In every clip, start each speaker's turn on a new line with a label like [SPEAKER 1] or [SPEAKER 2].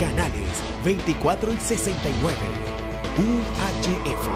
[SPEAKER 1] canales 24 y 69. UHF.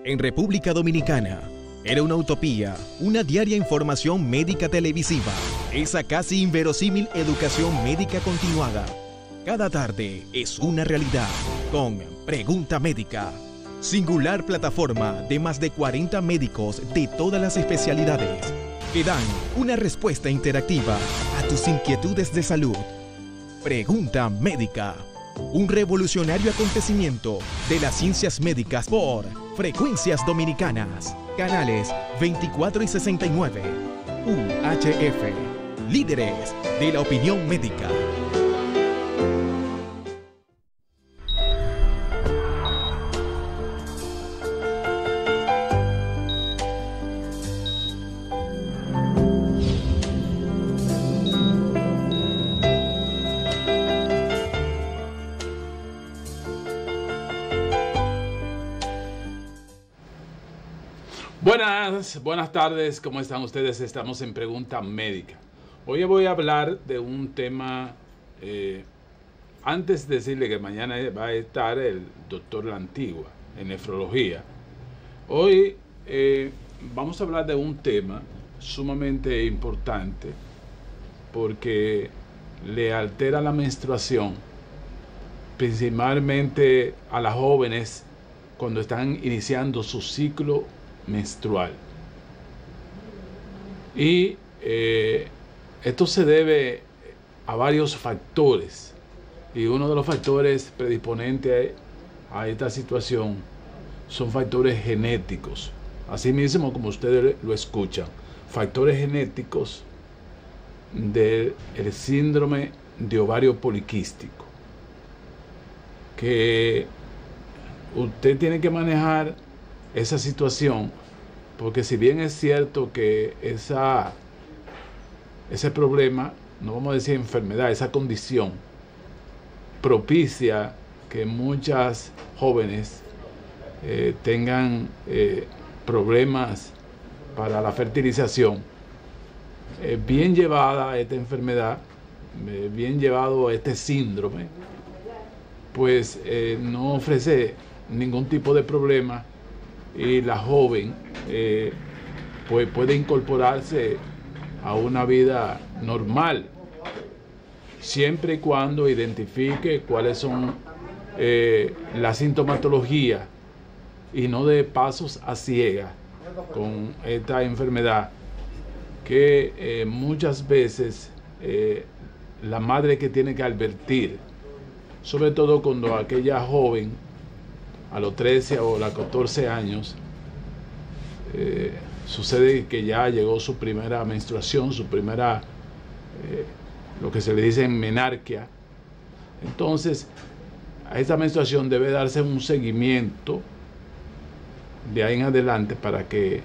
[SPEAKER 2] En República Dominicana, era una utopía, una diaria información médica televisiva, esa casi inverosímil educación médica continuada. Cada tarde es una realidad con Pregunta Médica, singular plataforma de más de 40 médicos de todas las especialidades que dan una respuesta interactiva a tus inquietudes de salud. Pregunta Médica, un revolucionario acontecimiento de las ciencias médicas por Frecuencias Dominicanas, canales 24 y 69, UHF, líderes de la opinión médica.
[SPEAKER 3] Buenas tardes, ¿cómo están ustedes? Estamos en Pregunta Médica. Hoy voy a hablar de un tema, antes de decirle que mañana va a estar el doctor La Antigua en nefrología. Hoy vamos a hablar de un tema sumamente importante porque le altera la menstruación, principalmente a las jóvenes cuando están iniciando su ciclo menstrual. Y esto se debe a varios factores, y uno de los factores predisponentes a esta situación son factores genéticos. Así mismo como ustedes lo escuchan, factores genéticos del síndrome de ovario poliquístico, que usted tiene que manejar esa situación, porque si bien es cierto que ese problema, no vamos a decir enfermedad, esa condición propicia que muchas jóvenes tengan problemas para la fertilización, bien llevada esta enfermedad, bien llevado este síndrome, pues no ofrece ningún tipo de problema, y la joven pues puede incorporarse a una vida normal, siempre y cuando identifique cuáles son la sintomatología y no dé pasos a ciegas con esta enfermedad que muchas veces la madre que tiene que advertir, sobre todo cuando aquella joven a los 13 o los 14 años sucede que ya llegó su primera menstruación, su primera, lo que se le dice menarquia. Entonces, a esta menstruación debe darse un seguimiento de ahí en adelante para que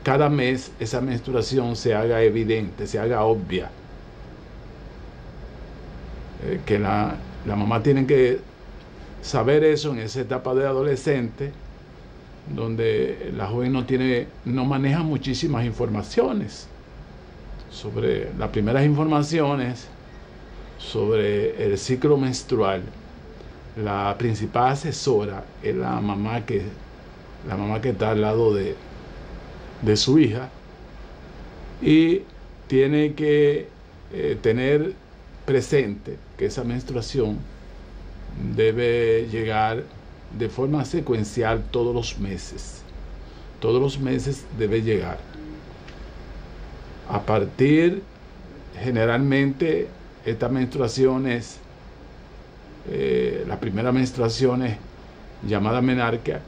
[SPEAKER 3] cada mes esa menstruación se haga evidente, se haga obvia. Que la mamá tiene que saber eso en esa etapa de adolescente, donde la joven no maneja muchísimas informaciones. Sobre las primeras informaciones sobre el ciclo menstrual, la principal asesora es la mamá que está al lado de su hija, y tiene que tener presente que esa menstruación debe llegar de forma secuencial todos los meses. Todos los meses debe llegar. A partir, generalmente, estas menstruaciones, las primeras menstruaciones llamadas menarquia,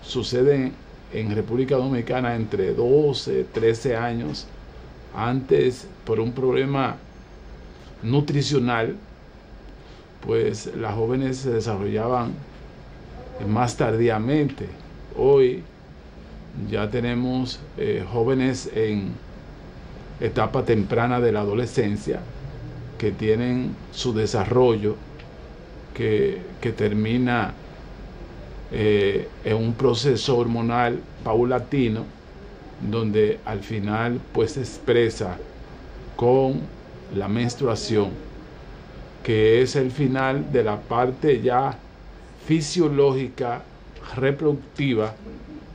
[SPEAKER 3] suceden en República Dominicana entre 12, 13 años. Antes, por un problema nutricional, pues las jóvenes se desarrollaban más tardíamente. Hoy ya tenemos jóvenes en etapa temprana de la adolescencia que tienen su desarrollo que termina en un proceso hormonal paulatino, donde al final pues se expresa con la menstruación, que es el final de la parte ya fisiológica, reproductiva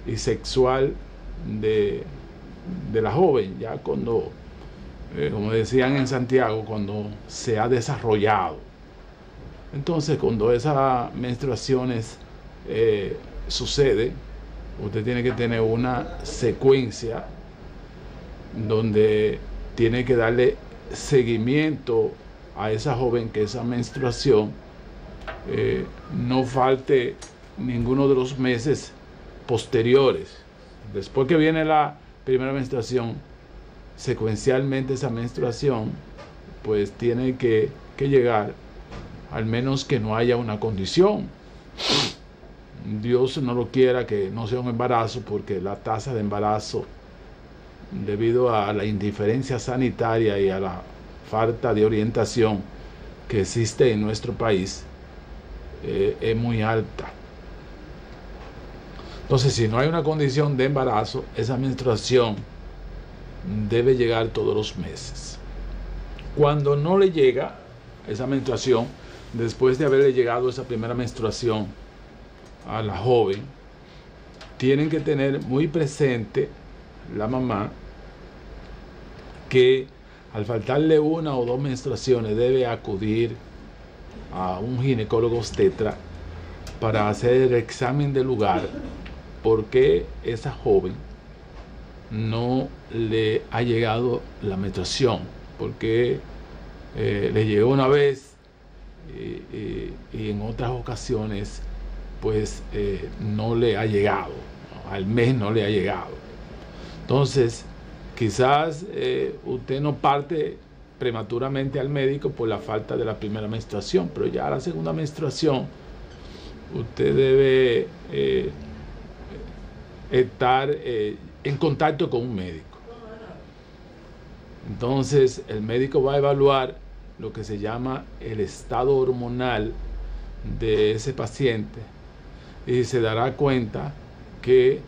[SPEAKER 3] y sexual de la joven, ya cuando, como decían en Santiago, cuando se ha desarrollado. Entonces, cuando esas menstruaciones sucede, usted tiene que tener una secuencia donde tiene que darle seguimiento a esa joven, que esa menstruación no falte ninguno de los meses posteriores. Después que viene la primera menstruación, secuencialmente esa menstruación pues tiene que llegar, al menos que no haya una condición. Dios no lo quiera que no sea un embarazo, porque la tasa de embarazo, debido a la indiferencia sanitaria y a la falta de orientación que existe en nuestro país, es muy alta. Entonces, si no hay una condición de embarazo, esa menstruación debe llegar todos los meses. Cuando no le llega esa menstruación, después de haberle llegado esa primera menstruación a la joven, tienen que tener muy presente la mamá que al faltarle una o dos menstruaciones debe acudir a un ginecólogo obstetra para hacer el examen de lugar, porque esa joven no le ha llegado la menstruación, porque le llegó una vez y en otras ocasiones pues no le ha llegado, al mes no le ha llegado. Entonces quizás usted no parte prematuramente al médico por la falta de la primera menstruación, pero ya la segunda menstruación usted debe estar en contacto con un médico. Entonces el médico va a evaluar lo que se llama el estado hormonal de ese paciente y se dará cuenta que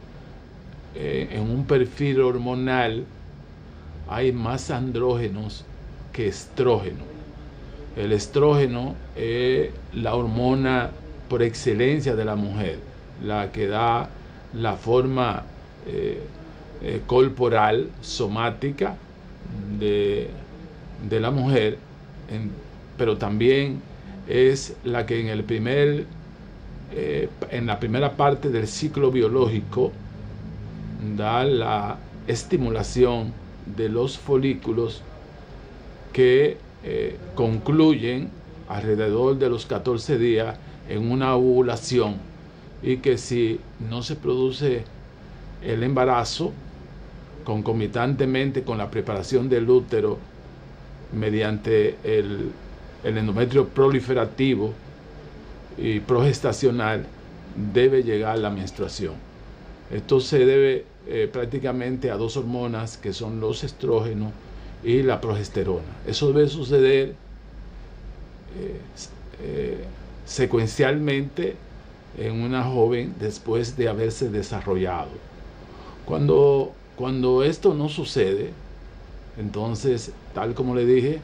[SPEAKER 3] en un perfil hormonal hay más andrógenos que estrógeno. El estrógeno es la hormona por excelencia de la mujer, la que da la forma corporal, somática de la mujer, pero también es la que en la primera parte del ciclo biológico da la estimulación de los folículos que concluyen alrededor de los 14 días en una ovulación, y que si no se produce el embarazo concomitantemente con la preparación del útero mediante el endometrio proliferativo y progestacional, debe llegar la menstruación. Esto se debe prácticamente a dos hormonas, que son los estrógenos y la progesterona. Eso debe suceder secuencialmente en una joven después de haberse desarrollado. Cuando esto no sucede, entonces, tal como le dije,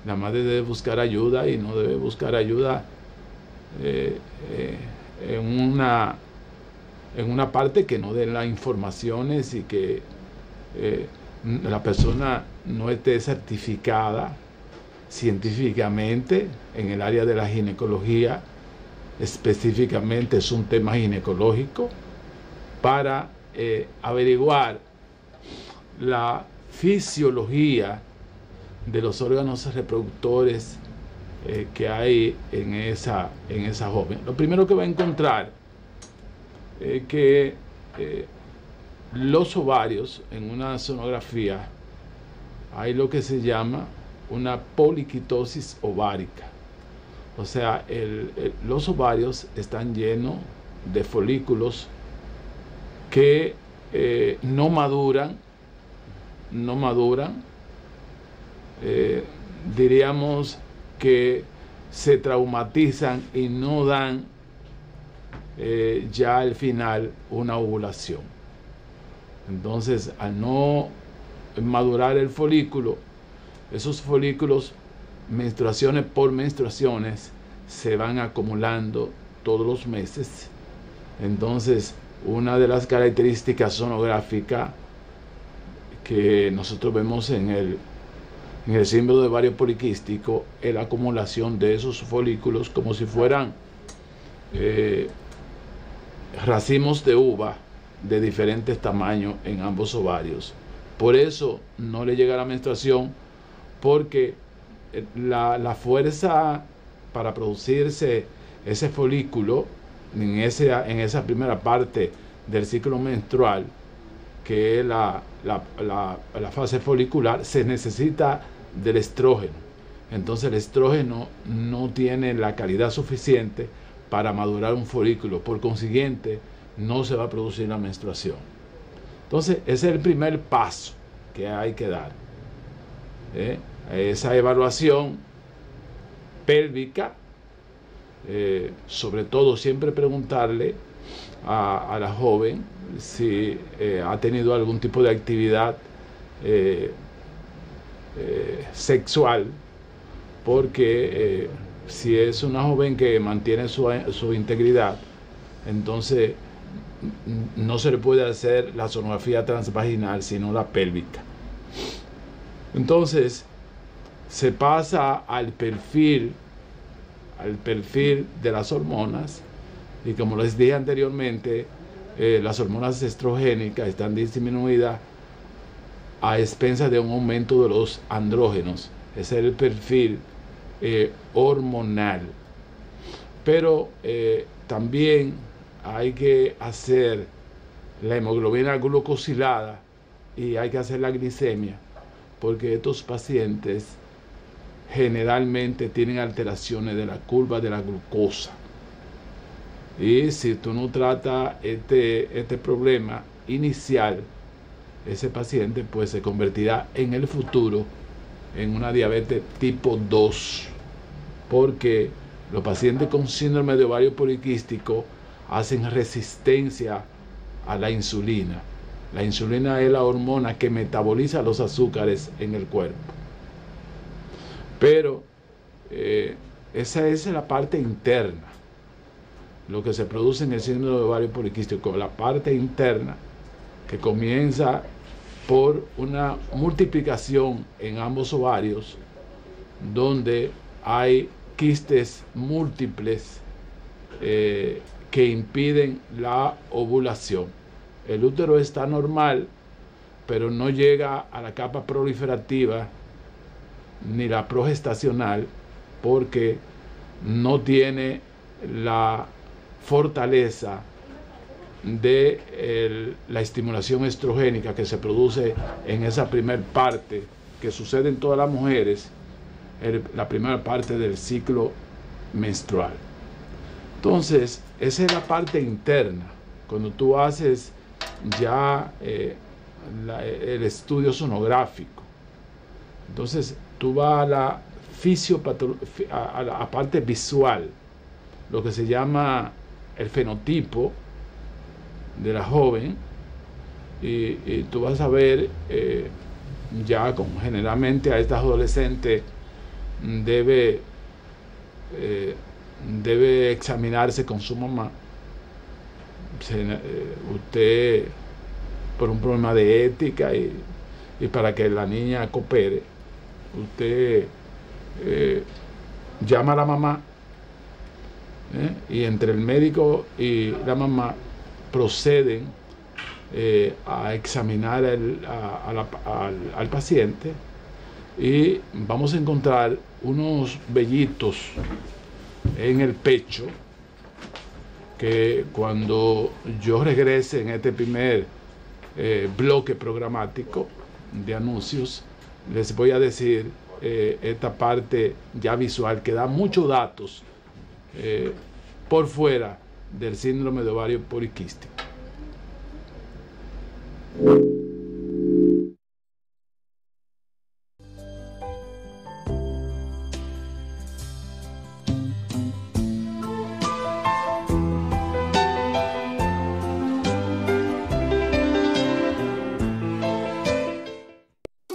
[SPEAKER 3] la madre debe buscar ayuda, y no debe buscar ayuda en una parte que no den las informaciones y que la persona no esté certificada científicamente en el área de la ginecología. Específicamente es un tema ginecológico, para averiguar la fisiología de los órganos reproductores que hay en esa joven. Lo primero que va a encontrar es que los ovarios, en una sonografía, hay lo que se llama una poliquitosis ovárica. O sea, los ovarios están llenos de folículos que no maduran, diríamos que se traumatizan y no dan ya al final una ovulación. Entonces, al no madurar el folículo, esos folículos, menstruaciones por menstruaciones, se van acumulando todos los meses. Entonces, una de las características sonográficas que nosotros vemos en el síndrome de ovario poliquístico es la acumulación de esos folículos como si fueran racimos de uva de diferentes tamaños en ambos ovarios. Por eso no le llega la menstruación, porque la fuerza para producirse ese folículo en esa primera parte del ciclo menstrual, que es la fase folicular, se necesita del estrógeno. Entonces el estrógeno no tiene la calidad suficiente para madurar un folículo, por consiguiente no se va a producir la menstruación. Entonces ese es el primer paso que hay que dar, esa evaluación pélvica. Sobre todo siempre preguntarle a la joven si ha tenido algún tipo de actividad sexual, porque si es una joven que mantiene su integridad, entonces no se le puede hacer la sonografía transvaginal, sino la pélvica. Entonces se pasa al perfil de las hormonas, y como les dije anteriormente, las hormonas estrogénicas están disminuidas a expensas de un aumento de los andrógenos. Ese es el perfil hormonal. Pero también hay que hacer la hemoglobina glucosilada y hay que hacer la glicemia, porque estos pacientes generalmente tienen alteraciones de la curva de la glucosa. Y si tú no tratas este problema inicial, ese paciente pues se convertirá en el futuro en una diabetes tipo 2, porque los pacientes con síndrome de ovario poliquístico hacen resistencia a la insulina. La insulina es la hormona que metaboliza los azúcares en el cuerpo. Pero esa es la parte interna, lo que se produce en el síndrome de ovario poliquístico, la parte interna que comienza por una multiplicación en ambos ovarios, donde hay quistes múltiples que impiden la ovulación. El útero está normal, pero no llega a la capa proliferativa ni la progestacional, porque no tiene la fortaleza de la estimulación estrogénica que se produce en esa primera parte, que sucede en todas las mujeres, la primera parte del ciclo menstrual. Entonces, esa es la parte interna. Cuando tú haces ya el estudio sonográfico, entonces tú vas a la a la parte visual, lo que se llama el fenotipo de la joven, y tú vas a ver ya como generalmente a estas adolescentes debe examinarse con su mamá. Usted, por un problema de ética y para que la niña coopere, usted llama a la mamá, y entre el médico y la mamá proceden a examinar al paciente, y vamos a encontrar unos vellitos en el pecho que cuando yo regrese en este primer bloque programático de anuncios les voy a decir esta parte ya visual que da muchos datos por fuera del síndrome de ovario poliquístico.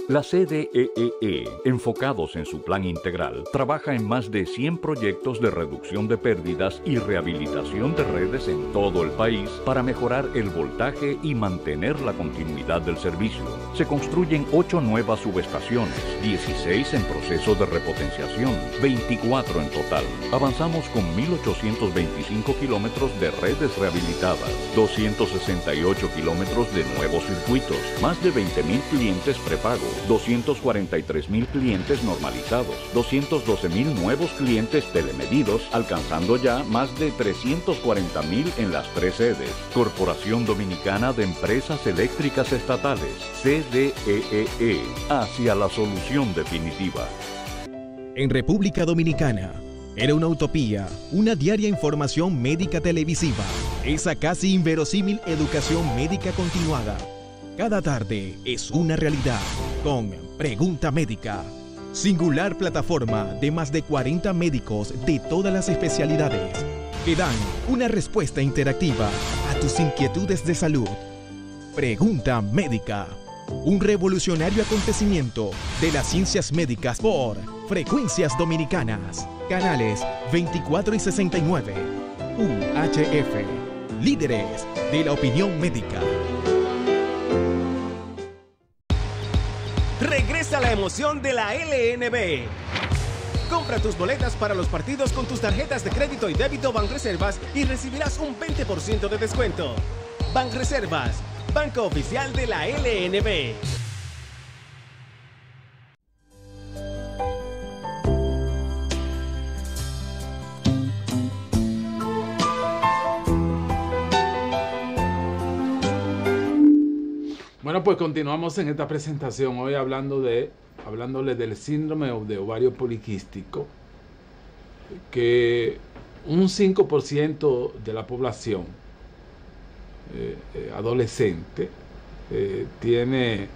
[SPEAKER 4] La CDEE, enfocados en su plan integral, trabaja en más de 100 proyectos de reducción de pérdidas y rehabilitación de redes en todo el país para mejorar el voltaje y mantener la continuidad del servicio. Se construyen 8 nuevas subestaciones, 16 en proceso de repotenciación, 24 en total. Avanzamos con 1.825 kilómetros de redes rehabilitadas, 268 kilómetros de nuevos circuitos, más de 20.000 clientes prepago, 243.000 clientes normalizados, 212.000 nuevos clientes telemedidos, alcanzando ya más de 340.000 en las 3 sedes. Corporación Dominicana de Empresas Eléctricas Estatales, CDEE, hacia la solución definitiva.
[SPEAKER 2] En República Dominicana, era una utopía, una diaria información médica televisiva, esa casi inverosímil educación médica continuada. Cada tarde es una realidad con Pregunta Médica. Singular plataforma de más de 40 médicos de todas las especialidades que dan una respuesta interactiva a tus inquietudes de salud. Pregunta Médica. Un revolucionario acontecimiento de las ciencias médicas por Frecuencias Dominicanas. Canales 24 y 69. UHF. Líderes de la opinión médica.
[SPEAKER 1] Regresa la emoción de la LNB. Compra tus boletas para los partidos con tus tarjetas de crédito y débito Banreservas y recibirás un 20% de descuento. Banreservas, banco oficial de la LNB.
[SPEAKER 3] Bueno, pues continuamos en esta presentación hoy hablándole del síndrome de ovario poliquístico, que un 5% de la población adolescente tiene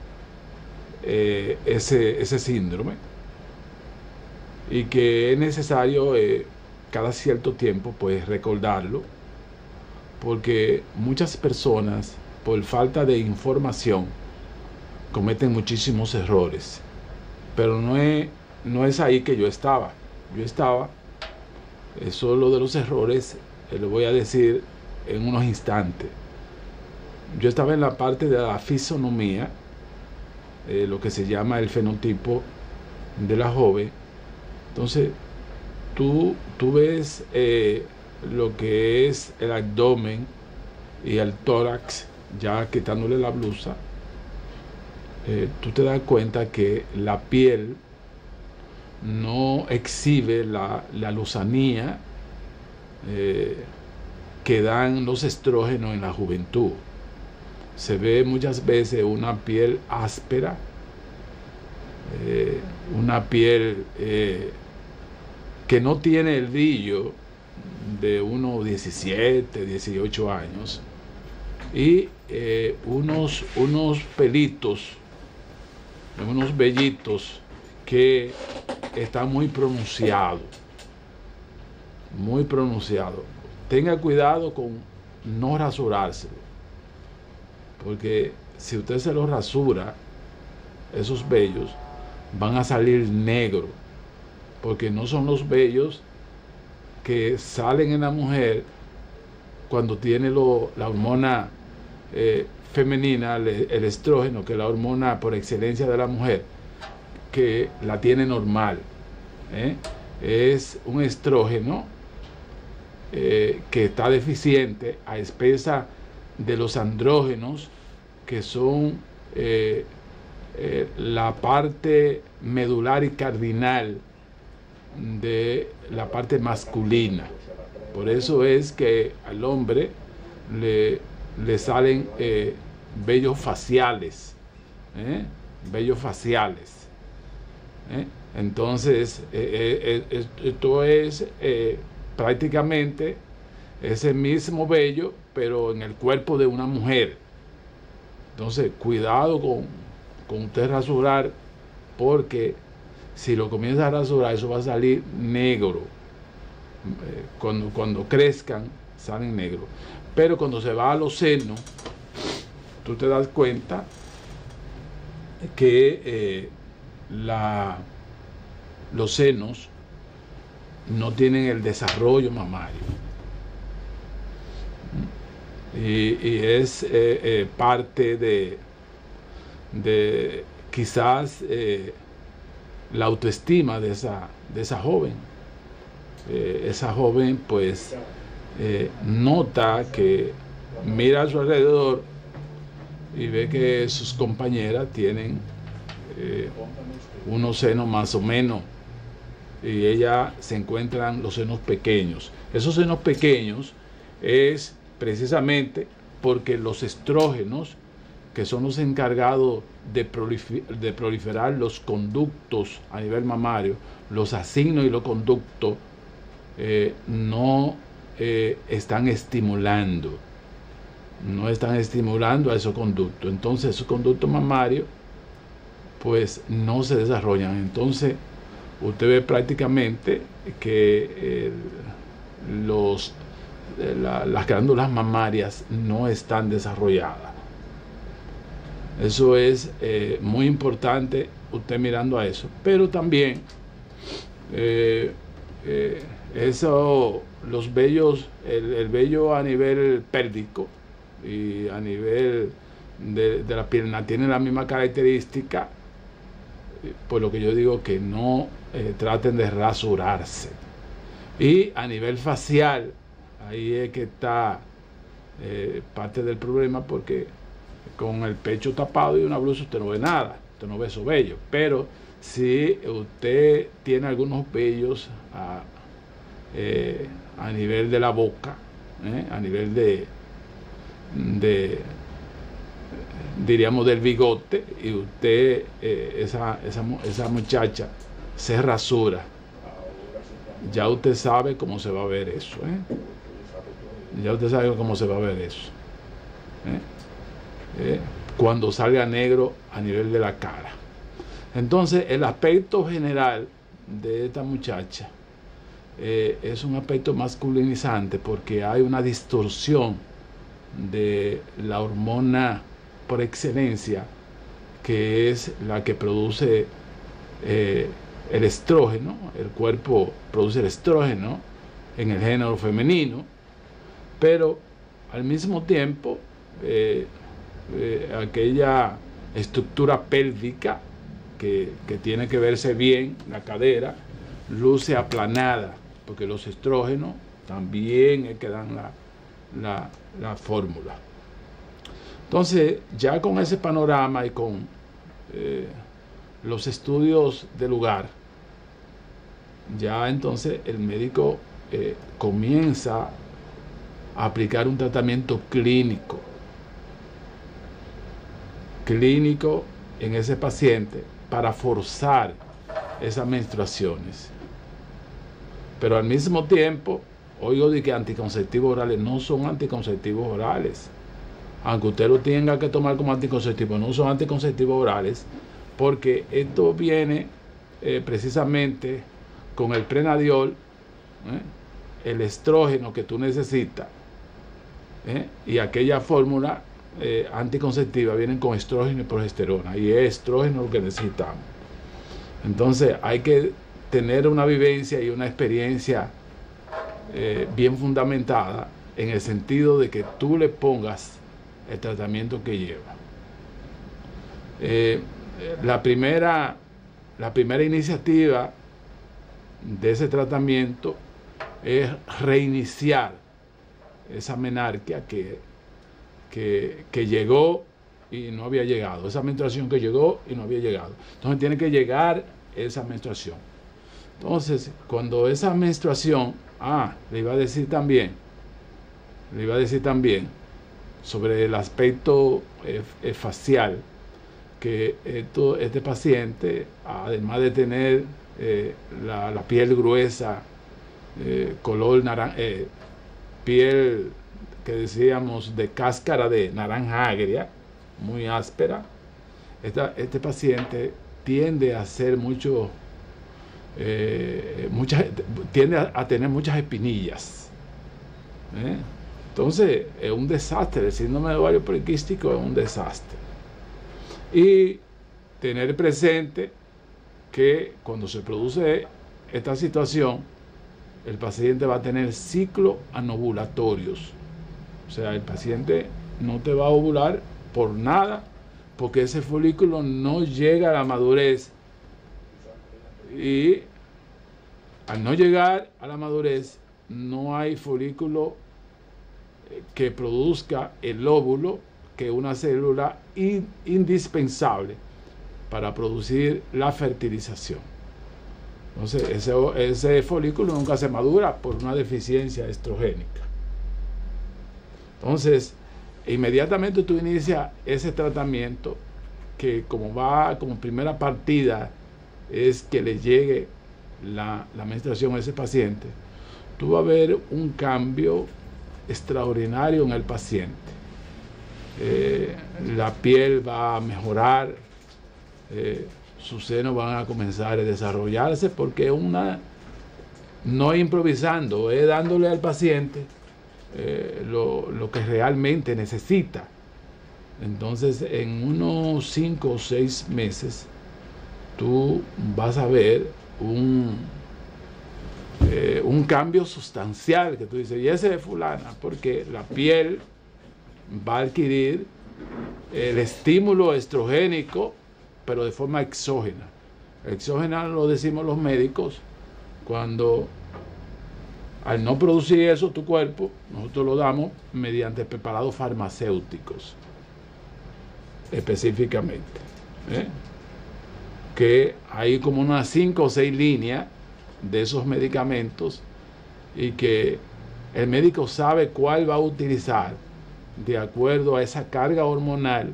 [SPEAKER 3] ese síndrome, y que es necesario cada cierto tiempo pues recordarlo, porque muchas personas por falta de información cometen muchísimos errores. Pero no es ahí que yo estaba. Solo de los errores lo voy a decir en unos instantes. Yo estaba en la parte de la fisonomía, lo que se llama el fenotipo de la joven. Entonces tú ves lo que es el abdomen y el tórax, ya quitándole la blusa. Tú te das cuenta que la piel no exhibe la lozanía que dan los estrógenos en la juventud. Se ve muchas veces una piel áspera, una piel que no tiene el brillo de unos 17, 18 años, y unos pelitos, unos vellitos que están muy pronunciados. Tenga cuidado con no rasurárselo, porque si usted se los rasura, esos vellos van a salir negros, porque no son los vellos que salen en la mujer cuando tiene la hormona femenina, el estrógeno, que es la hormona por excelencia de la mujer, que la tiene normal. Es un estrógeno que está deficiente a expensas de los andrógenos, que son la parte medular y cardinal de la parte masculina. Por eso es que al hombre le salen vellos faciales, Entonces esto es prácticamente ese mismo vello, pero en el cuerpo de una mujer. Entonces, cuidado con usted rasurar, porque si lo comienza a rasurar, eso va a salir negro. Cuando crezcan, salen negros. Pero cuando se va a los senos, tú te das cuenta que los senos no tienen el desarrollo mamario. Y es parte de quizás la autoestima de esa joven. Esa joven pues nota que mira a su alrededor y ve que sus compañeras tienen unos senos más o menos, y ella se encuentran los senos pequeños. Esos senos pequeños es precisamente porque los estrógenos, que son los encargados de proliferar los conductos a nivel mamario, los asignos y los conductos, no están estimulando a esos conductos. Entonces esos conductos mamarios pues no se desarrollan. Entonces usted ve prácticamente que las glándulas mamarias no están desarrolladas. Eso es muy importante, usted mirando a eso. Pero también los vellos, el vello a nivel pélvico y a nivel de la pierna tienen la misma característica, por lo que yo digo que no traten de rasurarse. Y a nivel facial, ahí es que está parte del problema, porque con el pecho tapado y una blusa usted no ve nada, usted no ve esos vellos. Pero si usted tiene algunos vellos a nivel de la boca, a nivel diríamos del bigote, y usted, esa muchacha se rasura, ya usted sabe cómo se va a ver eso, ya usted sabe cómo se va a ver eso, cuando salga negro a nivel de la cara. Entonces el aspecto general de esta muchacha es un aspecto masculinizante, porque hay una distorsión de la hormona por excelencia, que es la que produce el estrógeno. El cuerpo produce el estrógeno en el género femenino, pero al mismo tiempo aquella estructura pélvica que tiene que verse bien, la cadera, luce aplanada, porque los estrógenos también es que dan la fórmula. Entonces, ya con ese panorama y con los estudios del lugar, ya entonces el médico comienza a aplicar un tratamiento clínico en ese paciente para forzar esas menstruaciones. Pero al mismo tiempo, oigo de que anticonceptivos orales no son anticonceptivos orales. Aunque usted lo tenga que tomar como anticonceptivo, no son anticonceptivos orales, porque esto viene precisamente con el prenadiol, el estrógeno que tú necesitas, y aquella fórmula anticonceptiva vienen con estrógeno y progesterona, y es estrógeno lo que necesitamos. Entonces hay que tener una vivencia y una experiencia bien fundamentada, en el sentido de que tú le pongas el tratamiento que lleva. La primera iniciativa de ese tratamiento es reiniciar esa menarquia que llegó y no había llegado, esa menstruación que llegó y no había llegado. Entonces tiene que llegar esa menstruación. Entonces, cuando esa menstruación, le iba a decir también sobre el aspecto facial, que este paciente, además de tener la piel gruesa, color naranja, piel que decíamos de cáscara de naranja agria, muy áspera, este paciente tiende a hacer tiende a tener muchas espinillas. Entonces es un desastre, el síndrome de ovario poliquístico es un desastre. Y tener presente que cuando se produce esta situación, el paciente va a tener ciclos anovulatorios. O sea, el paciente no te va a ovular por nada, porque ese folículo no llega a la madurez. Y al no llegar a la madurez, no hay folículo que produzca el óvulo, que es una célula indispensable para producir la fertilización. Entonces, ese folículo nunca se madura por una deficiencia estrogénica. Entonces, inmediatamente tú inicias ese tratamiento, que como primera partida es que le llegue la menstruación a ese paciente, tú vas a ver un cambio extraordinario en el paciente. La piel va a mejorar, sus senos van a comenzar a desarrollarse, porque no es improvisando, es dándole al paciente lo que realmente necesita. Entonces, en unos 5 o 6 meses, tú vas a ver un cambio sustancial, que tú dices, y ese de fulana, porque la piel va a adquirir el estímulo estrogénico, pero de forma exógena. Exógena lo decimos los médicos cuando, al no producir eso tu cuerpo, nosotros lo damos mediante preparados farmacéuticos, específicamente. Que hay como unas 5 o 6 líneas de esos medicamentos, y que el médico sabe cuál va a utilizar de acuerdo a esa carga hormonal,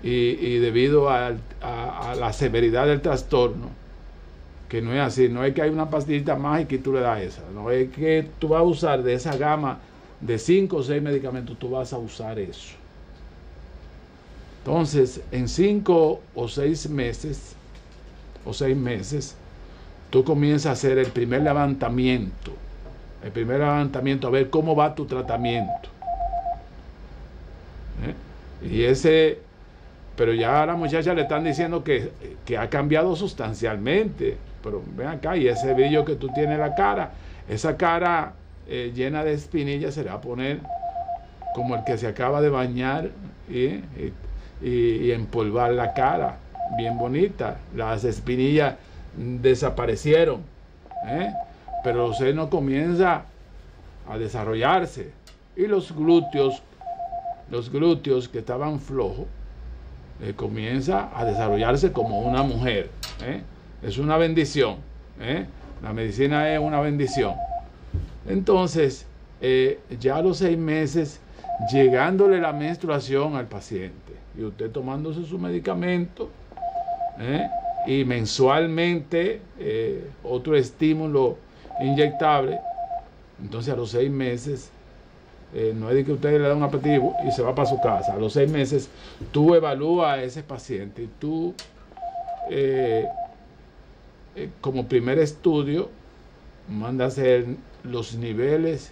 [SPEAKER 3] y debido a la severidad del trastorno, que no es así, no es que hay una pastillita mágica y tú le das esa, no es que tú vas a usar de esa gama de 5 o 6 medicamentos, tú vas a usar eso. Entonces, en 5 o 6 meses, tú comienzas a hacer el primer levantamiento, a ver cómo va tu tratamiento. Pero ya a la muchacha le están diciendo que ha cambiado sustancialmente. Pero ven acá, y ese brillo que tú tienes en la cara, esa cara llena de espinillas, se le va a poner como el que se acaba de bañar y empolvar la cara, bien bonita. Las espinillas desaparecieron, pero el seno comienza a desarrollarse, y los glúteos que estaban flojos, comienza a desarrollarse como una mujer. Es una bendición. La medicina es una bendición. Entonces, ya a los 6 meses, llegándole la menstruación al paciente, y usted tomándose su medicamento, y mensualmente otro estímulo inyectable, entonces a los 6 meses, no es de que usted le da un apetito y se va para su casa. A los 6 meses tú evalúas a ese paciente, y tú como primer estudio manda a hacer los niveles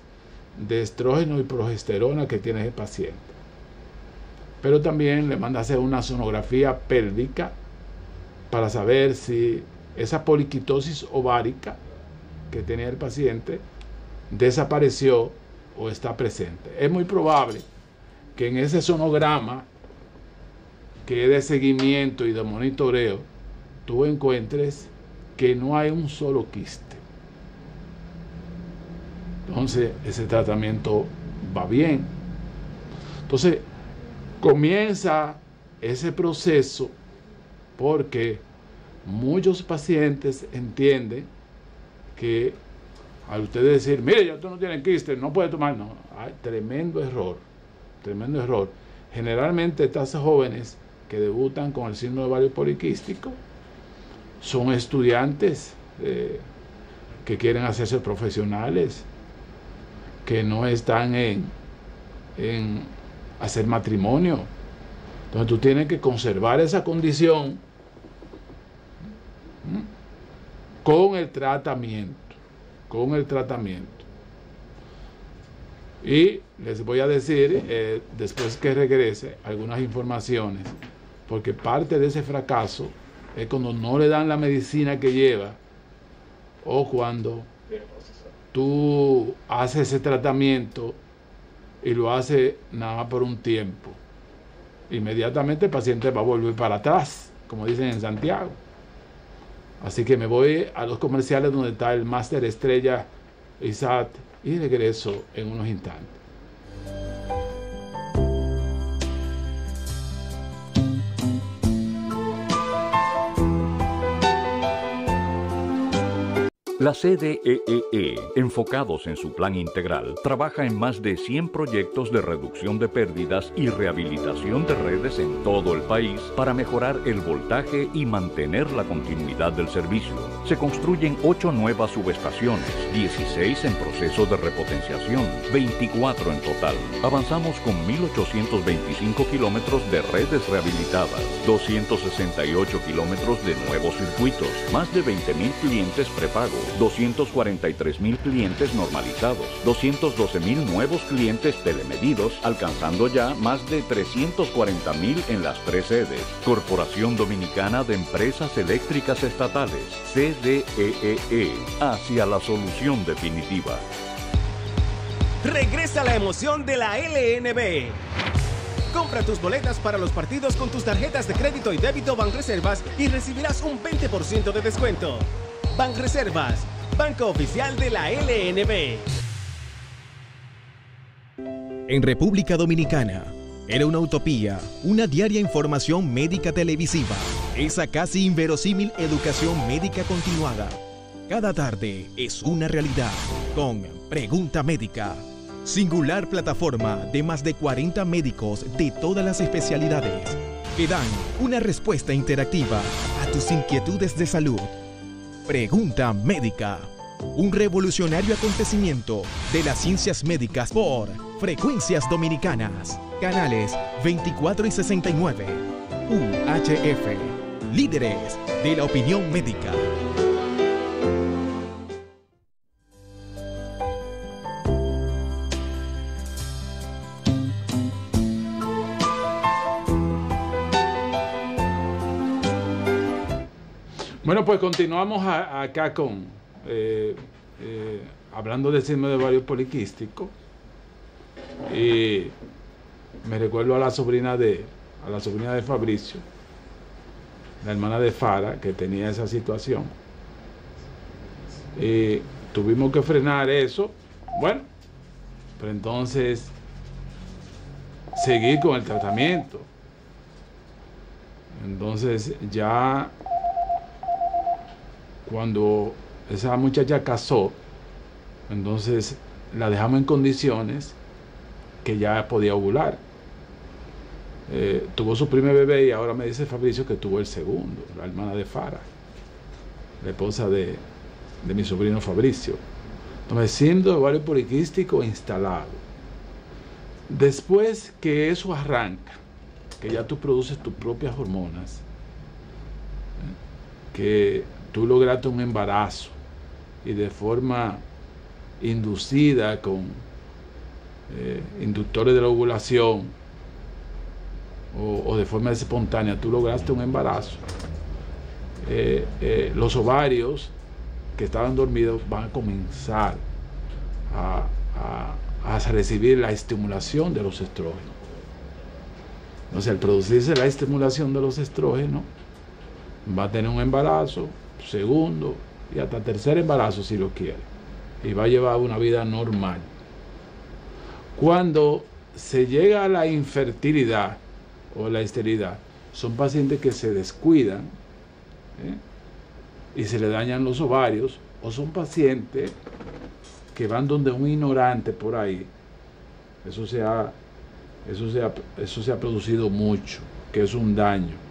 [SPEAKER 3] de estrógeno y progesterona que tiene ese paciente, pero también le manda a hacer una sonografía pélvica para saber si esa poliquitosis ovárica que tenía el paciente desapareció o está presente. Es muy probable que en ese sonograma, que es de seguimiento y de monitoreo, tú encuentres que no hay un solo quiste. Entonces, ese tratamiento va bien. Entonces, comienza ese proceso, porque muchos pacientes entienden que al usted decir, mire, ya tú no tienes quiste, no puede tomar, no, hay tremendo error. Generalmente estas jóvenes que debutan con el síndrome de ovario poliquístico son estudiantes que quieren hacerse profesionales, que no están en hacer matrimonio. Entonces tú tienes que conservar esa condición con el tratamiento. Y les voy a decir, después que regrese, algunas informaciones, porque parte de ese fracaso es cuando no le dan la medicina que lleva, o cuando tú haces ese tratamiento y lo haces nada más por un tiempo. Inmediatamente el paciente va a volver para atrás, como dicen en Santiago. Así que me voy a los comerciales donde está el máster estrella ISAT y regreso en unos instantes.
[SPEAKER 4] La CDEE, enfocados en su plan integral, trabaja en más de 100 proyectos de reducción de pérdidas y rehabilitación de redes en todo el país para mejorar el voltaje y mantener la continuidad del servicio. Se construyen 8 nuevas subestaciones, 16 en proceso de repotenciación, 24 en total. Avanzamos con 1.825 kilómetros de redes rehabilitadas, 268 kilómetros de nuevos circuitos, más de 20.000 clientes prepago, 243.000 clientes normalizados, 212.000 nuevos clientes telemedidos, alcanzando ya más de 340.000 en las 3 sedes. Corporación Dominicana de Empresas Eléctricas Estatales, CDEE, hacia la solución definitiva.
[SPEAKER 1] Regresa la emoción de la LNB. Compra tus boletas para los partidos con tus tarjetas de crédito y débito Banreservas y recibirás un 20% de descuento. Banreservas, banco oficial de la LNB.
[SPEAKER 2] En República Dominicana, era una utopía, una diaria información médica televisiva, esa casi inverosímil educación médica continuada. Cada tarde es una realidad con Pregunta Médica. Singular plataforma de más de 40 médicos de todas las especialidades que dan una respuesta interactiva a tus inquietudes de salud. Pregunta Médica, un revolucionario acontecimiento de las ciencias médicas por Frecuencias Dominicanas, canales 24 y 69, UHF, líderes de la opinión médica.
[SPEAKER 3] Bueno, pues continuamos acá con hablando del síndrome de ovario poliquístico. Y me recuerdo a la sobrina de Fabricio, la hermana de Fara, que tenía esa situación. Y tuvimos que frenar eso. Bueno, pero entonces seguir con el tratamiento. Entonces ya cuando esa muchacha casó, entonces la dejamos en condiciones que ya podía ovular. Tuvo su primer bebé y ahora me dice Fabricio que tuvo el segundo, la hermana de Fara, la esposa de mi sobrino Fabricio. Entonces, síndrome de ovario poliquístico instalado. Después que eso arranca, que ya tú produces tus propias hormonas, que tú lograste un embarazo y de forma inducida con inductores de la ovulación o de forma espontánea, tú lograste un embarazo, los ovarios que estaban dormidos van a comenzar a recibir la estimulación de los estrógenos. Entonces, al producirse la estimulación de los estrógenos, va a tener un embarazo, segundo y hasta tercer embarazo si lo quiere, y va a llevar una vida normal. Cuando se llega a la infertilidad o la esterilidad, son pacientes que se descuidan y se le dañan los ovarios, o son pacientes que van donde un ignorante por ahí. Eso se ha producido mucho, que es un daño.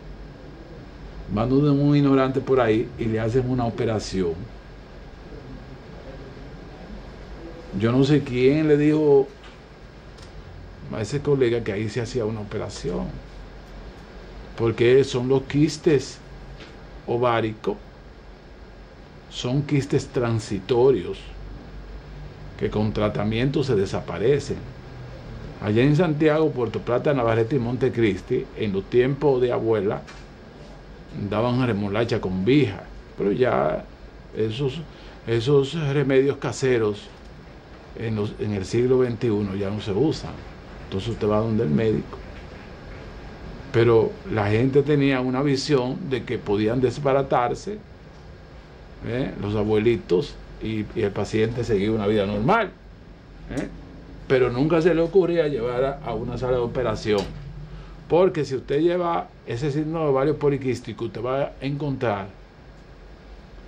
[SPEAKER 3] Van donde un ignorante por ahí y le hacen una operación. Yo no sé quién le dijo, a ese colega que ahí se hacía una operación, porque son los quistes ováricos, son quistes transitorios que con tratamiento se desaparecen. Allá en Santiago, Puerto Plata, Navarrete y Montecristi, en los tiempos de abuela, daban remolacha con vija, pero ya esos remedios caseros en el siglo XXI ya no se usan. Entonces usted va donde el médico. Pero la gente tenía una visión de que podían desbaratarse, los abuelitos, y el paciente seguía una vida normal. Pero nunca se le ocurría llevar a una sala de operación. Porque si usted lleva ese síndrome de ovario poliquístico, usted va a encontrar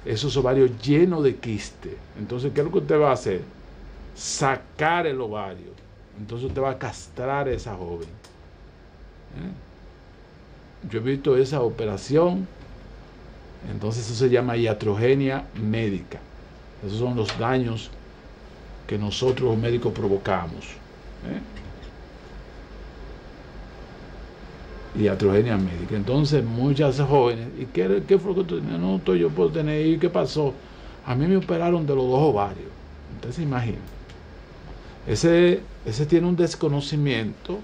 [SPEAKER 3] esos ovarios llenos de quiste. Entonces, ¿qué es lo que usted va a hacer? Sacar el ovario. Entonces usted va a castrar a esa joven. Yo he visto esa operación. Entonces eso se llama iatrogenia médica. Esos son los daños que nosotros los médicos provocamos. Iatrogenia médica. Entonces muchas jóvenes, ¿y qué fue lo que tú tenías? No, yo puedo tener, ¿y qué pasó? A mí me operaron de los 2 ovarios. Entonces imagínate. Ese tiene un desconocimiento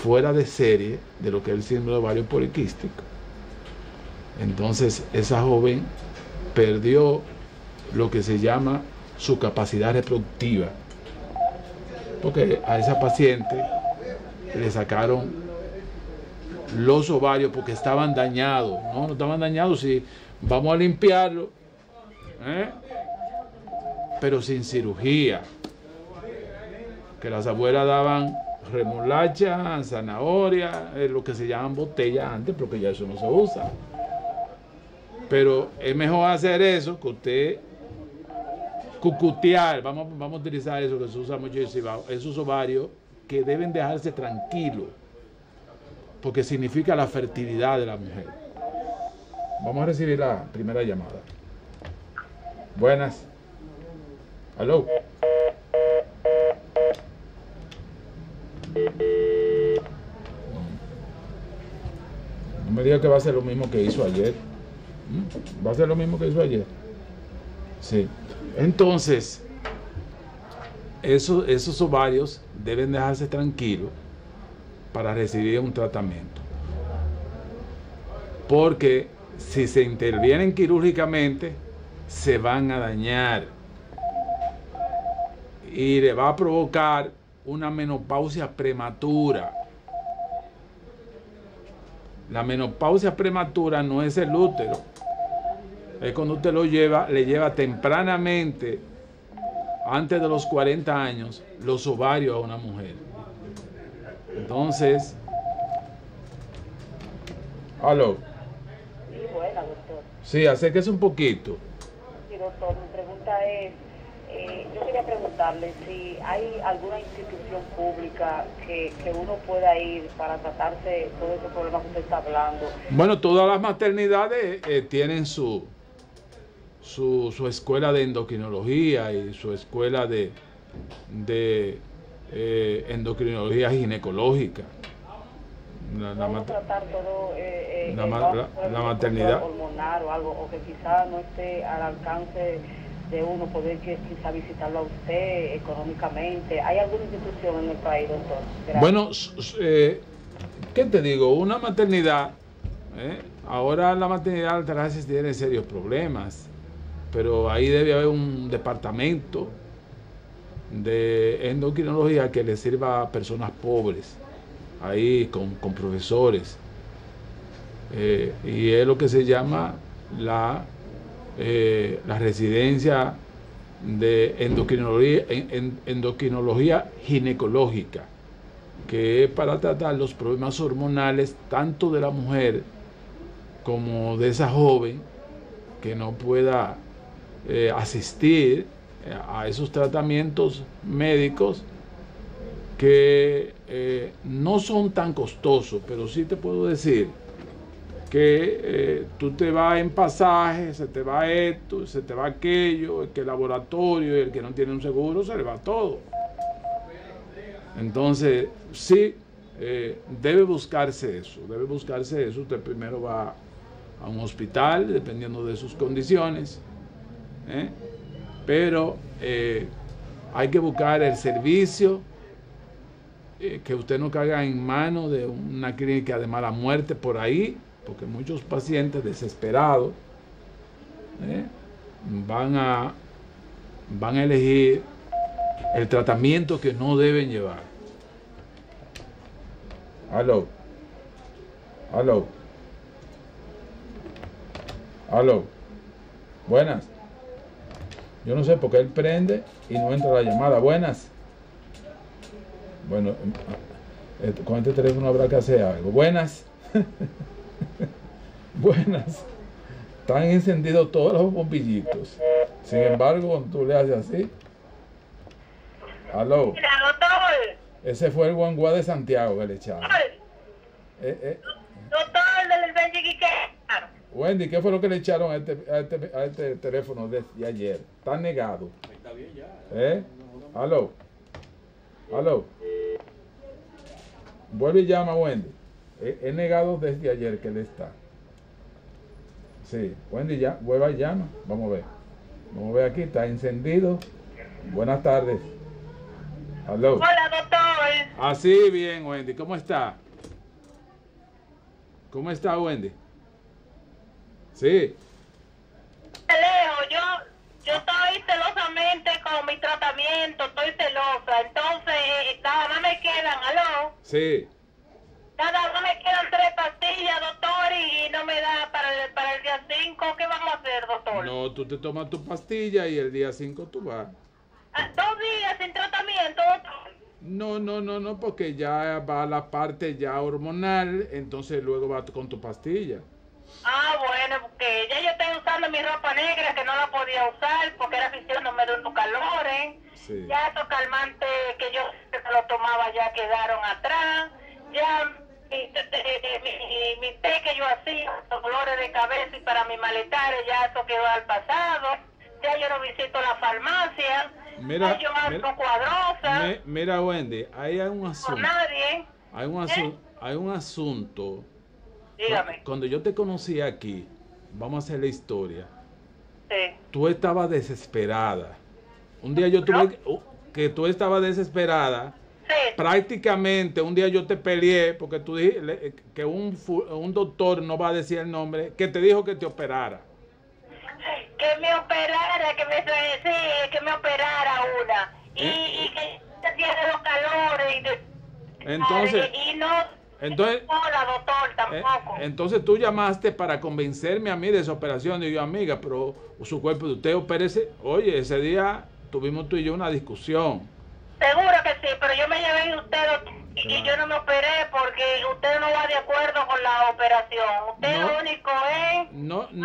[SPEAKER 3] fuera de serie de lo que es el síndrome de ovario poliquístico. Entonces esa joven perdió lo que se llama su capacidad reproductiva, porque a esa paciente le sacaron los ovarios porque estaban dañados. No estaban dañados, si vamos a limpiarlo, pero sin cirugía. Que las abuelas daban remolacha, zanahoria, lo que se llaman botellas antes, porque ya eso no se usa. Pero es mejor hacer eso que usted cucutear, vamos a utilizar eso que se usa mucho, esos ovarios que deben dejarse tranquilos, porque significa la fertilidad de la mujer. Vamos a recibir la primera llamada. Buenas. ¿Aló? No me diga que va a ser lo mismo que hizo ayer. ¿Va a ser lo mismo que hizo ayer? Sí. Entonces, esos ovarios deben dejarse tranquilos para recibir un tratamiento. Porque si se intervienen quirúrgicamente, se van a dañar y le va a provocar una menopausia prematura. La menopausia prematura no es el útero, es cuando usted le lleva tempranamente, antes de los 40 años, los ovarios a una mujer. Entonces, ¿aló?
[SPEAKER 5] Sí, buena, doctor.
[SPEAKER 3] Sí, acérquese un poquito.
[SPEAKER 5] Sí, doctor, mi pregunta es, yo quería preguntarle si hay alguna institución pública que uno pueda ir para tratarse todo ese problema que usted está hablando.
[SPEAKER 3] Bueno, todas las maternidades tienen su escuela de endocrinología y su escuela de endocrinología ginecológica.
[SPEAKER 5] Vamos a tratar todo
[SPEAKER 3] la maternidad
[SPEAKER 5] hormonal o algo, o que quizás no esté al alcance de uno poder quizá visitarlo a usted económicamente. ¿Hay alguna institución en el país, doctor? Gracias.
[SPEAKER 3] Bueno, ¿qué te digo? Una maternidad, ahora la maternidad al tratarse tiene serios problemas, pero ahí debe haber un departamento de endocrinología que le sirva a personas pobres, ahí con profesores, y es lo que se llama la residencia de endocrinología ginecológica, que es para tratar los problemas hormonales tanto de la mujer como de esa joven que no pueda asistir a esos tratamientos médicos que no son tan costosos, pero sí te puedo decir que tú te vas en pasaje, se te va esto, se te va aquello, el que el laboratorio y el que no tiene un seguro se le va todo. Entonces, sí, debe buscarse eso. Usted primero va a un hospital, dependiendo de sus condiciones, pero hay que buscar el servicio, que usted no caiga en manos de una clínica de mala muerte por ahí, porque muchos pacientes desesperados van a elegir el tratamiento que no deben llevar. Aló. Buenas. Yo no sé por qué él prende y no entra la llamada. Buenas. Bueno, con este teléfono habrá que hacer algo. Buenas. Buenas. Están encendidos todos los bombillitos. Sin embargo, cuando tú le haces así. Aló.
[SPEAKER 5] Mira, doctor.
[SPEAKER 3] Ese fue el guanguá de Santiago que le echaron.
[SPEAKER 5] Doctor del Benjiquique.
[SPEAKER 3] Wendy, ¿qué fue lo que le echaron a este teléfono de ayer? Está negado.
[SPEAKER 6] Está bien ya.
[SPEAKER 3] Aló. Vuelve y llama, Wendy. He negado desde ayer que él está. Sí, Wendy, ya, vuelva y llama. Vamos a ver aquí, está encendido. Buenas tardes. Aló.
[SPEAKER 5] Hola, doctor.
[SPEAKER 3] Así bien, Wendy. ¿Cómo está? ¿Cómo está, Wendy? Sí.
[SPEAKER 5] Leo, yo estoy celosamente con mi tratamiento, estoy celosa. Entonces, nada más me quedan, ¿aló?
[SPEAKER 3] Sí.
[SPEAKER 5] Nada más me quedan 3 pastillas, doctor, y no me da para el día 5. ¿Qué vamos a hacer, doctor?
[SPEAKER 3] No, tú te tomas tu pastilla y el día 5 tú vas.
[SPEAKER 5] 2 días sin tratamiento, doctor.
[SPEAKER 3] No, porque ya va la parte ya hormonal, entonces luego va con tu pastilla.
[SPEAKER 5] Ah, bueno, porque ya yo estoy usando mi ropa negra que no la podía usar porque era sintiéndome de unos calores.
[SPEAKER 3] Sí.
[SPEAKER 5] Ya estos calmantes que yo lo tomaba ya quedaron atrás. Ya mi té que yo hacía, los dolores de cabeza y para mis malestares, ya eso quedó al pasado. Ya yo no visito la farmacia.
[SPEAKER 3] Mira,
[SPEAKER 5] yo ando cuadrosa.
[SPEAKER 3] Mira, Wendy, ahí hay un asunto.
[SPEAKER 5] Por nadie.
[SPEAKER 3] Hay un asunto.
[SPEAKER 5] Dígame.
[SPEAKER 3] Cuando yo te conocí aquí, vamos a hacer la historia.
[SPEAKER 5] Sí.
[SPEAKER 3] Tú estabas desesperada. Un día yo tuve que tú estabas desesperada.
[SPEAKER 5] Sí.
[SPEAKER 3] Prácticamente un día yo te peleé porque tú dijiste que un doctor, no va a decir el nombre, que te dijo que te operara.
[SPEAKER 5] Que me operara, que me operara una. Y que tiene los calores.
[SPEAKER 3] Entonces,
[SPEAKER 5] hola, doctor, tampoco.
[SPEAKER 3] Entonces tú llamaste para convencerme a mí de esa operación. Y yo, amiga, pero su cuerpo de usted opérese. Oye, ese día tuvimos tú y yo una discusión.
[SPEAKER 5] Seguro que sí, pero yo me llevé de usted y yo no me operé porque usted no va de acuerdo con la operación. Usted
[SPEAKER 3] No.
[SPEAKER 5] lo único es...
[SPEAKER 3] No.
[SPEAKER 5] Usted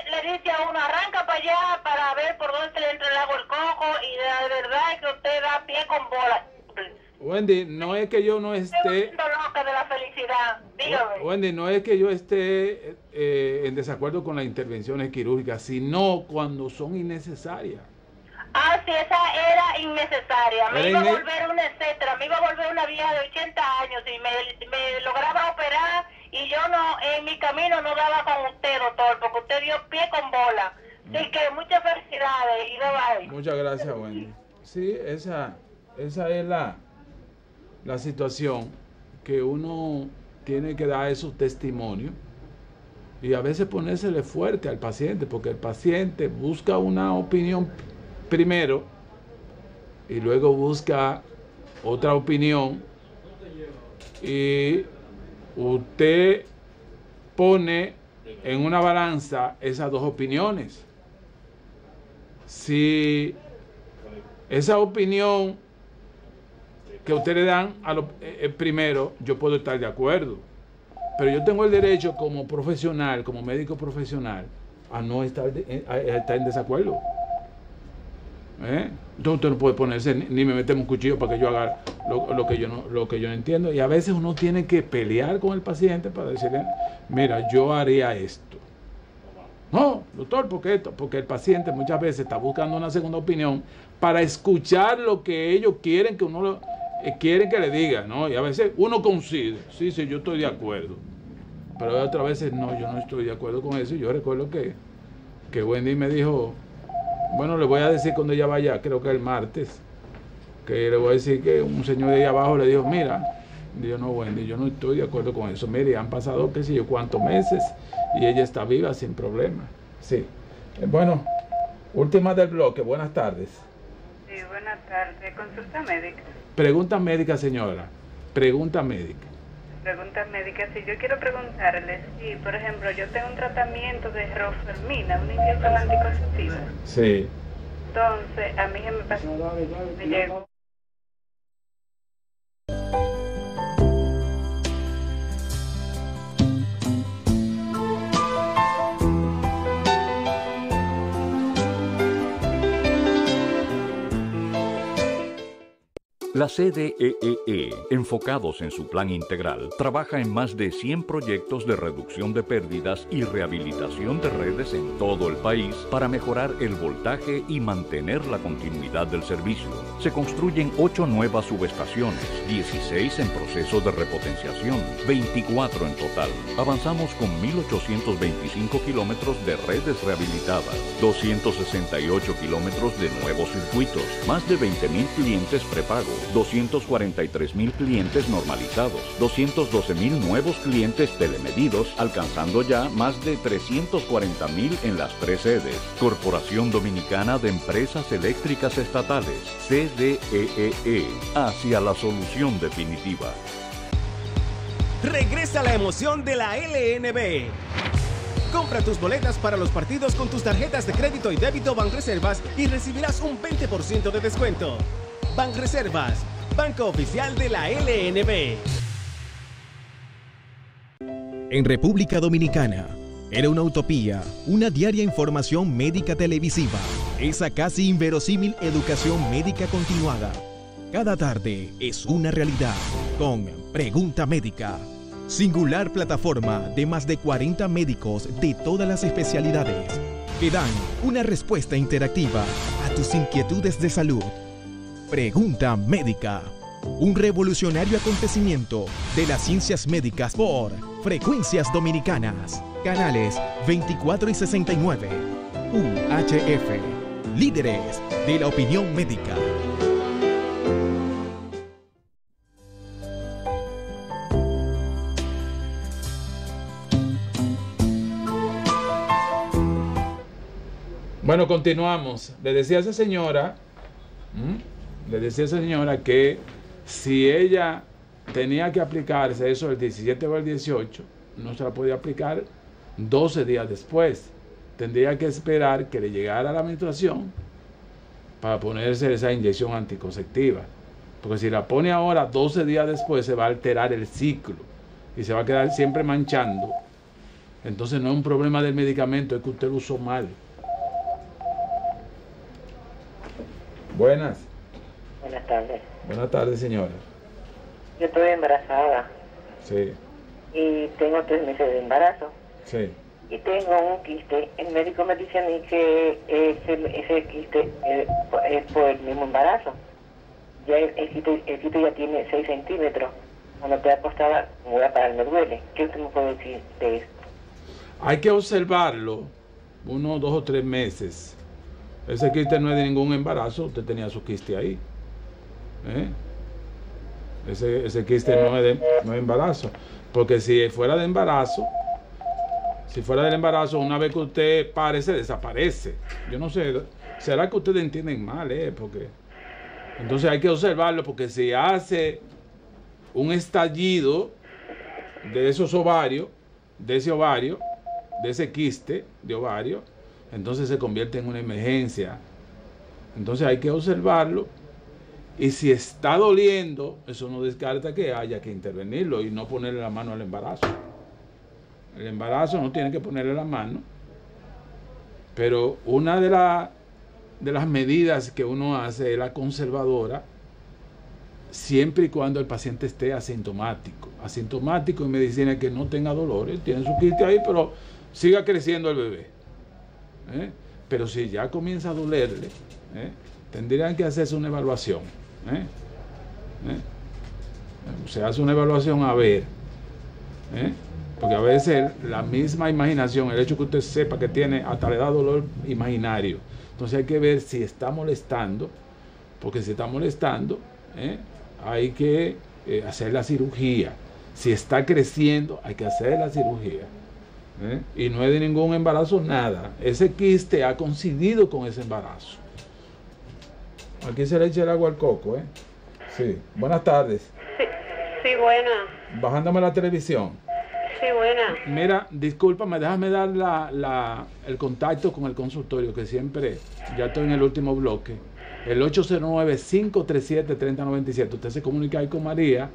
[SPEAKER 5] le dice a uno, arranca para allá para ver por dónde se le entra el agua el coco y de verdad es que usted da pie con bola.
[SPEAKER 3] Wendy, no es que yo no esté...
[SPEAKER 5] Estoy loca de la felicidad, dígame.
[SPEAKER 3] Wendy, no es que yo esté en desacuerdo con las intervenciones quirúrgicas, sino cuando son innecesarias.
[SPEAKER 5] Ah, sí, esa era innecesaria. Me iba a volver una etcétera, me iba a volver una vieja de 80 años y me lograba operar y yo no, en mi camino no daba con usted, doctor, porque usted dio pie con bola. Así que muchas felicidades y bye.
[SPEAKER 3] Muchas gracias, Wendy. Sí, esa es la situación, que uno tiene que dar esos testimonios y a veces ponérsele fuerte al paciente, porque el paciente busca una opinión primero y luego busca otra opinión y usted pone en una balanza esas dos opiniones. Si esa opinión que ustedes le dan primero, yo puedo estar de acuerdo, pero yo tengo el derecho como profesional, como médico profesional, a no estar en desacuerdo. Entonces usted no puede ponerse ni me metemos un cuchillo para que yo haga lo que yo no entiendo, y a veces uno tiene que pelear con el paciente para decirle, mira, yo haría esto. No, doctor, porque el paciente muchas veces está buscando una segunda opinión para escuchar lo que ellos quieren que uno quieren que le diga, ¿no? Y a veces uno coincide, sí, yo estoy de acuerdo. Pero otras veces no, yo no estoy de acuerdo con eso. Yo recuerdo que Wendy me dijo, bueno, le voy a decir cuando ella vaya, creo que el martes, que le voy a decir que un señor de ahí abajo le dijo, mira, digo, no, Wendy, yo no estoy de acuerdo con eso. Mire, han pasado qué sé yo cuántos meses y ella está viva sin problema. Sí. Bueno, última del bloque, buenas tardes.
[SPEAKER 6] Sí, buenas tardes. Consulta médica.
[SPEAKER 3] Pregunta médica, señora. Pregunta médica.
[SPEAKER 6] Preguntas médicas. Si yo quiero preguntarle si, por ejemplo, yo tengo un tratamiento de rofenmina, una inyección anticonceptiva.
[SPEAKER 3] Sí.
[SPEAKER 6] Entonces, a mí se me pasó, me llegó.
[SPEAKER 4] La CDEE, enfocados en su plan integral, trabaja en más de 100 proyectos de reducción de pérdidas y rehabilitación de redes en todo el país para mejorar el voltaje y mantener la continuidad del servicio. Se construyen 8 nuevas subestaciones, 16 en proceso de repotenciación, 24 en total. Avanzamos con 1.825 kilómetros de redes rehabilitadas, 268 kilómetros de nuevos circuitos, más de 20.000 clientes prepago, 243.000 clientes normalizados, 212.000 nuevos clientes telemedidos, alcanzando ya más de 340.000 en las 3 sedes. Corporación Dominicana de Empresas Eléctricas Estatales, CDEE, hacia la solución definitiva.
[SPEAKER 1] Regresa la emoción de la LNB. Compra tus boletas para los partidos con tus tarjetas de crédito y débito Banreservas y recibirás un 20% de descuento. Banreservas, banco oficial de la LNB.
[SPEAKER 2] En República Dominicana, era una utopía, una diaria información médica televisiva, esa casi inverosímil educación médica continuada. Cada tarde es una realidad con Pregunta Médica. Singular plataforma de más de 40 médicos de todas las especialidades que dan una respuesta interactiva a tus inquietudes de salud. Pregunta Médica, un revolucionario acontecimiento de las ciencias médicas por Frecuencias Dominicanas, canales 24 y 69, UHF, líderes de la opinión médica.
[SPEAKER 3] Bueno, continuamos. Le decía a esa señora que si ella tenía que aplicarse eso el 17 o el 18, no se la podía aplicar 12 días después. Tendría que esperar que le llegara la menstruación para ponerse esa inyección anticonceptiva. Porque si la pone ahora 12 días después, se va a alterar el ciclo y se va a quedar siempre manchando. Entonces no es un problema del medicamento, es que usted lo usó mal. Buenas.
[SPEAKER 7] Buenas tardes.
[SPEAKER 3] Buenas tardes, señora.
[SPEAKER 7] Yo estoy embarazada.
[SPEAKER 3] Sí.
[SPEAKER 7] Y tengo 3 meses de embarazo.
[SPEAKER 3] Sí.
[SPEAKER 7] Y tengo un quiste. El médico me dice a mí que ese quiste es por el mismo embarazo. Ya el quiste ya tiene 6 centímetros. Cuando estoy acostada, me voy a parar, me duele. ¿Qué usted me puede decir de esto? Hay que
[SPEAKER 3] observarlo 1, 2 o 3 meses. Ese quiste no es de ningún embarazo, usted tenía su quiste ahí. Ese quiste no es de embarazo. Porque si fuera de embarazo, una vez que usted pare, se desaparece. Yo no sé, ¿será que ustedes entienden mal? Porque entonces hay que observarlo, porque si hace un estallido de esos ovarios, de ese quiste de ovario, entonces se convierte en una emergencia. Entonces hay que observarlo, y si está doliendo, eso no descarta que haya que intervenirlo y no ponerle la mano al embarazo. El embarazo no tiene que ponerle la mano, pero una de las medidas que uno hace es la conservadora, siempre y cuando el paciente esté asintomático en medicina, que no tenga dolores, tiene su quiste ahí, pero siga creciendo el bebé. Pero si ya comienza a dolerle, tendrían que hacerse una evaluación. Se hace una evaluación a ver, porque a veces la misma imaginación, el hecho que usted sepa que tiene, hasta le da dolor imaginario. Entonces hay que ver si está molestando, porque si está molestando, hay que hacer la cirugía. Si está creciendo, hay que hacer la cirugía. Y no es de ningún embarazo, nada. Ese quiste ha coincidido con ese embarazo. Aquí se le echa el agua al coco, Sí. Buenas tardes.
[SPEAKER 8] Sí, buena.
[SPEAKER 3] Bajándome la televisión.
[SPEAKER 8] Sí, buena.
[SPEAKER 3] Mira, discúlpame, déjame dar el contacto con el consultorio, que siempre, ya estoy en el último bloque. El 809-537-3097. Usted se comunica ahí con María.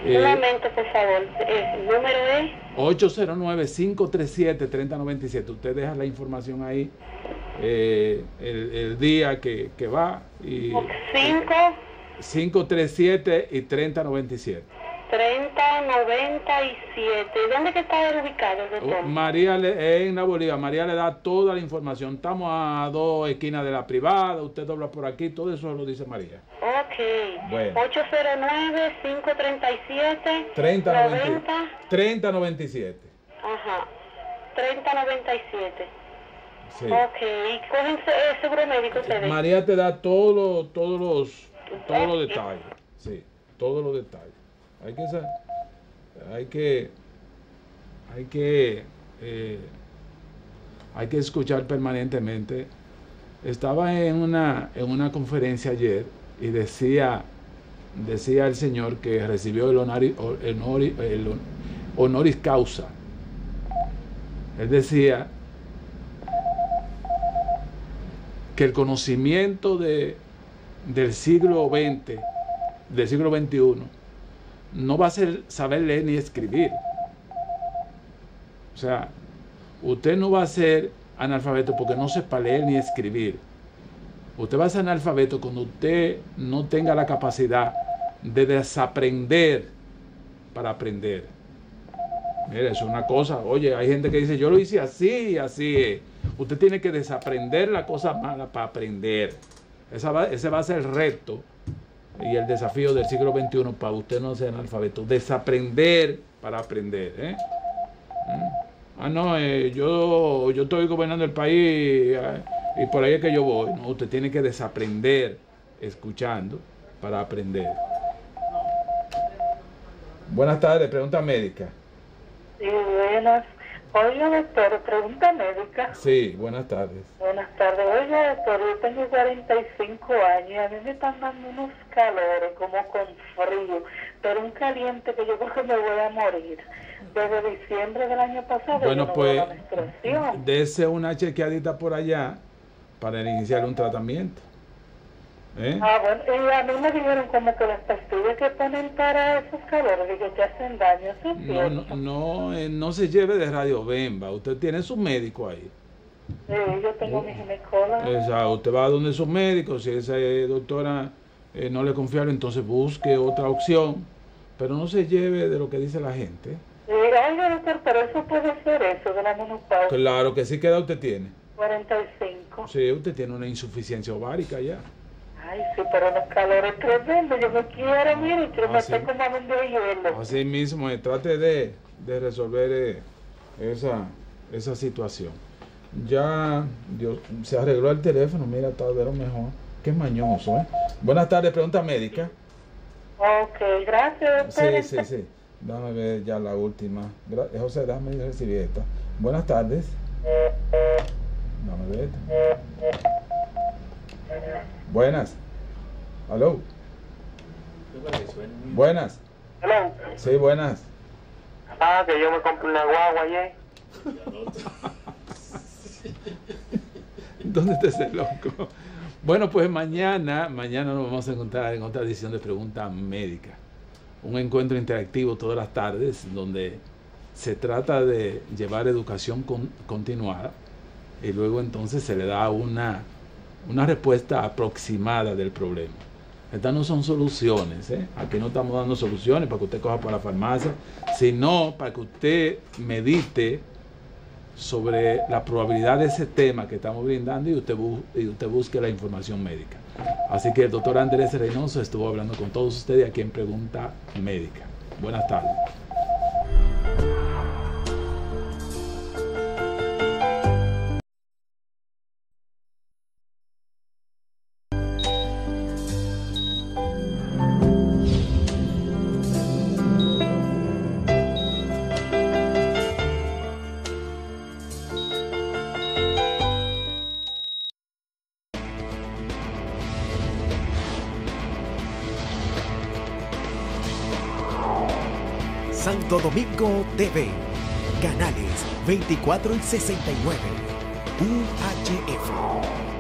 [SPEAKER 8] Solamente, por favor, el número es
[SPEAKER 3] 809-537-3097. Usted deja la información ahí, el día que va, y 537 y 3097.
[SPEAKER 8] 3097. ¿Dónde que está ubicado, doctor?
[SPEAKER 3] María en la Bolívar. María le da toda la información. Estamos a 2 esquinas de la privada. Usted dobla por aquí. Todo eso lo dice María.
[SPEAKER 8] Ok.
[SPEAKER 3] Bueno.
[SPEAKER 8] 809-537
[SPEAKER 3] 3097.
[SPEAKER 8] Ajá. 3097.
[SPEAKER 3] Sí.
[SPEAKER 8] Ok. ¿Y cogen seguro médico ustedes?
[SPEAKER 3] María te da todos los detalles. Sí, todos los detalles. Hay que escuchar permanentemente. Estaba en una conferencia ayer y decía el señor que recibió el honoris causa. Él decía que el conocimiento del siglo XX, del siglo XXI, no va a ser saber leer ni escribir. O sea, usted no va a ser analfabeto porque no sepa leer ni escribir. Usted va a ser analfabeto cuando usted no tenga la capacidad de desaprender para aprender. Mire, eso es una cosa. Oye, hay gente que dice, yo lo hice así y así es. Usted tiene que desaprender la cosa mala para aprender. Ese va a ser el reto y el desafío del siglo XXI para usted no ser analfabeto. Desaprender para aprender. Yo estoy gobernando el país y por ahí es que yo voy. No, usted tiene que desaprender escuchando para aprender. Buenas tardes, pregunta médica.
[SPEAKER 5] Sí, buenas. Oiga, doctor, pregunta médica.
[SPEAKER 3] Sí, buenas tardes.
[SPEAKER 5] Buenas tardes. Oiga, doctor, yo tengo 45 años y a mí me están dando unos calores como con frío, pero un caliente que yo creo que me voy a morir. Desde diciembre del año pasado.
[SPEAKER 3] Bueno, pues, dese una chequeadita por allá para iniciar un tratamiento.
[SPEAKER 5] Bueno, y a mí me dijeron como que las pastillas que ponen para esos calores y que te hacen daño, ¿sí?
[SPEAKER 3] No se lleve de radiobemba. Usted tiene su médico ahí.
[SPEAKER 5] Sí, yo tengo mi ginecóloga.
[SPEAKER 3] Usted va a donde su médico. Si esa doctora no le confía, entonces busque otra opción. Pero no se lleve de lo que dice la gente.
[SPEAKER 5] Oiga, doctor, pero eso puede ser eso de la menopausia.
[SPEAKER 3] Claro que sí. ¿Qué edad usted tiene?
[SPEAKER 5] 45.
[SPEAKER 3] Sí, usted tiene una insuficiencia ovárica ya.
[SPEAKER 5] Ay, sí, pero los calores tremendos. Yo me quiero, mire, que me estoy como de hielo.
[SPEAKER 3] Así mismo, trate de resolver esa situación. Ya Dios, se arregló el teléfono, mira, tal vez lo mejor. Qué mañoso, ¿eh? Buenas tardes, pregunta médica.
[SPEAKER 5] Ok, gracias, doctor.
[SPEAKER 3] Sí. Déjame ver ya la última. José, déjame recibir esta. Buenas tardes. Déjame ver. Buenas. ¿Aló? Buenas.
[SPEAKER 9] ¿Aló?
[SPEAKER 3] Sí, buenas.
[SPEAKER 9] Que yo me compré una guagua ayer.
[SPEAKER 3] ¿Dónde está ese loco? Bueno, pues mañana nos vamos a encontrar en otra edición de Pregunta Médica. Un encuentro interactivo todas las tardes donde se trata de llevar educación continuada y luego entonces se le da una respuesta aproximada del problema. Estas no son soluciones, Aquí no estamos dando soluciones para que usted coja por la farmacia, sino para que usted medite sobre la probabilidad de ese tema que estamos brindando y usted busque la información médica. Así que el doctor Andrés Reynoso estuvo hablando con todos ustedes aquí en Pregunta Médica. Buenas tardes.
[SPEAKER 10] Santo Domingo TV, canales 24 y 69, UHF.